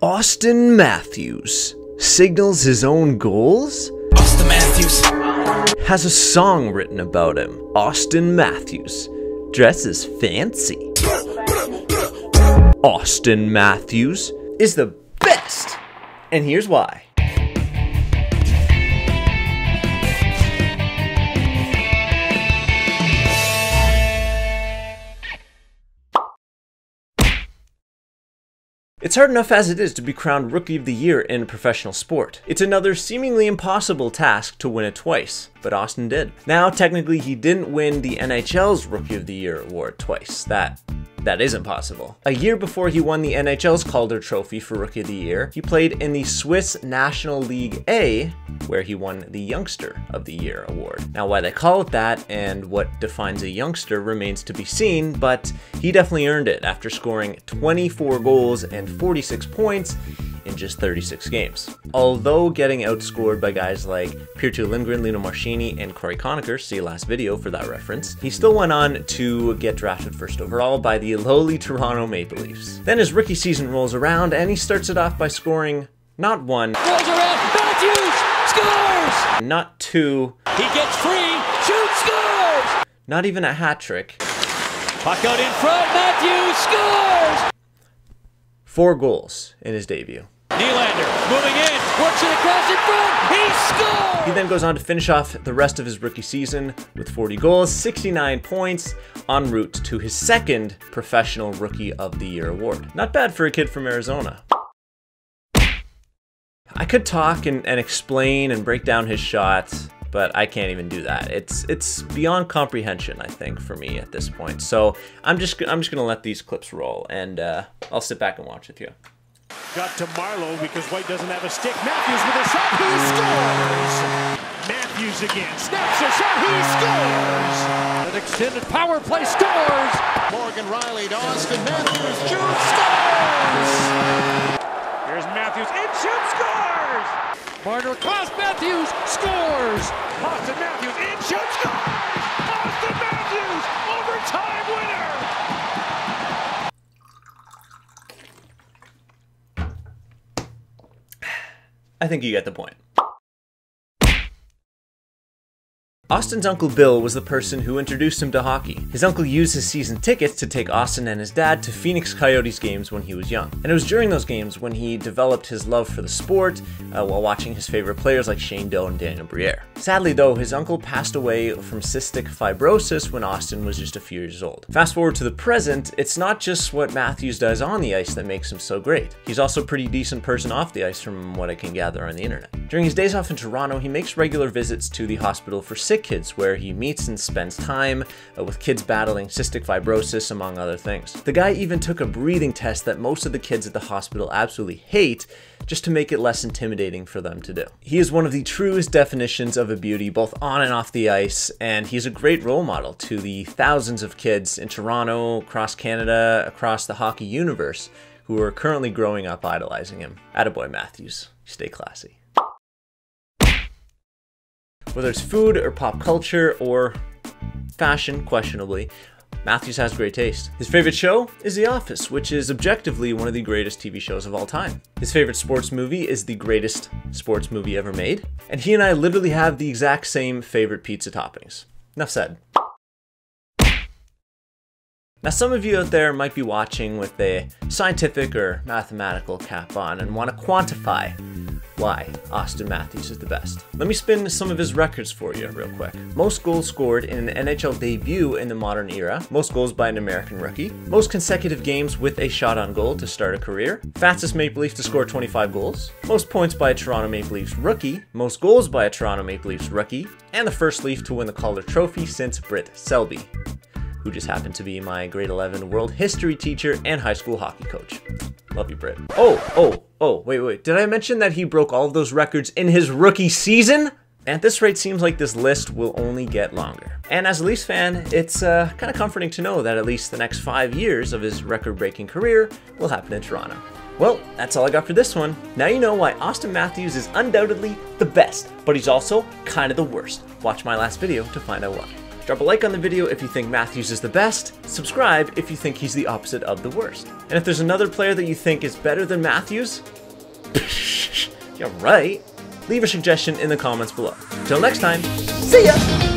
Auston Matthews signals his own goals? Auston Matthews has a song written about him. Auston Matthews dresses fancy. Auston Matthews is the best, and here's why. It's hard enough as it is to be crowned Rookie of the Year in a professional sport. It's another seemingly impossible task to win it twice, but Auston did. Now, technically, he didn't win the NHL's Rookie of the Year award twice. That isn't possible. A year before he won the NHL's Calder Trophy for Rookie of the Year, he played in the Swiss National League A, where he won the Youngster of the Year award. Now, why they call it that and what defines a youngster remains to be seen, but he definitely earned it after scoring 24 goals and 46 points in just 36 games. Although getting outscored by guys like Pirtu Lindgren, Lino Marchini, and Corey Conacher, see last video for that reference, he still went on to get drafted first overall by the lowly Toronto Maple Leafs. Then his rookie season rolls around and he starts it off by scoring not one, rolls around, Matthews scores! Not two, He gets free, shoots, scores! Not even a hat trick. Puck out in front, Matthews scores! 4 goals in his debut. Nylander moving in, works it across in front, he scores! He then goes on to finish off the rest of his rookie season with 40 goals, 69 points, en route to his second Professional Rookie of the Year award. Not bad for a kid from Arizona. I could talk and explain and break down his shots, but I can't even do that. It's beyond comprehension, I think, for me at this point. So I'm just gonna let these clips roll, and I'll sit back and watch with you. Got to Marlowe because White doesn't have a stick. Matthews with a shot, he scores! Matthews again, snaps a shot, he scores! An extended power play, scores! Morgan Riley to Auston Matthews, shoots, scores! Here's Matthews, in shoot, scores! Marner across, Matthews, scores! Auston Matthews, in shoot, scores! Auston Matthews, overtime winner! I think you get the point. Auston's Uncle Bill was the person who introduced him to hockey. His uncle used his season tickets to take Auston and his dad to Phoenix Coyotes games when he was young. And it was during those games when he developed his love for the sport while watching his favorite players like Shane Doe and Daniel Briere. Sadly though, his uncle passed away from cystic fibrosis when Auston was just a few years old. Fast forward to the present, it's not just what Matthews does on the ice that makes him so great. He's also a pretty decent person off the ice from what I can gather on the internet. During his days off in Toronto, he makes regular visits to the hospital for sick kids where he meets and spends time with kids battling cystic fibrosis, among other things. The guy even took a breathing test that most of the kids at the hospital absolutely hate, just to make it less intimidating for them to do. He is one of the truest definitions of a beauty, both on and off the ice, and he's a great role model to the thousands of kids in Toronto, across Canada, across the hockey universe, who are currently growing up idolizing him. Attaboy Matthews, stay classy. Whether it's food or pop culture or fashion, questionably, Matthews has great taste. His favorite show is The Office, which is objectively one of the greatest TV shows of all time. His favorite sports movie is the greatest sports movie ever made. And he and I literally have the exact same favorite pizza toppings. Enough said. Now, some of you out there might be watching with a scientific or mathematical cap on and want to quantify why Auston Matthews is the best. Let me spin some of his records for you real quick. Most goals scored in an NHL debut in the modern era, most goals by an American rookie, most consecutive games with a shot on goal to start a career, fastest Maple Leaf to score 25 goals, most points by a Toronto Maple Leafs rookie, most goals by a Toronto Maple Leafs rookie, and the first Leaf to win the Calder Trophy since Britt Selby, who just happened to be my grade 11 world history teacher and high school hockey coach. Love you, Britt. Wait. Did I mention that he broke all of those records in his rookie season? At this rate, seems like this list will only get longer. And as a Leafs fan, it's kind of comforting to know that at least the next 5 years of his record-breaking career will happen in Toronto. Well, that's all I got for this one. Now you know why Auston Matthews is undoubtedly the best, but he's also kind of the worst. Watch my last video to find out why. Drop a like on the video if you think Matthews is the best, subscribe if you think he's the opposite of the worst. And if there's another player that you think is better than Matthews, You're right. Leave a suggestion in the comments below. Till next time, see ya!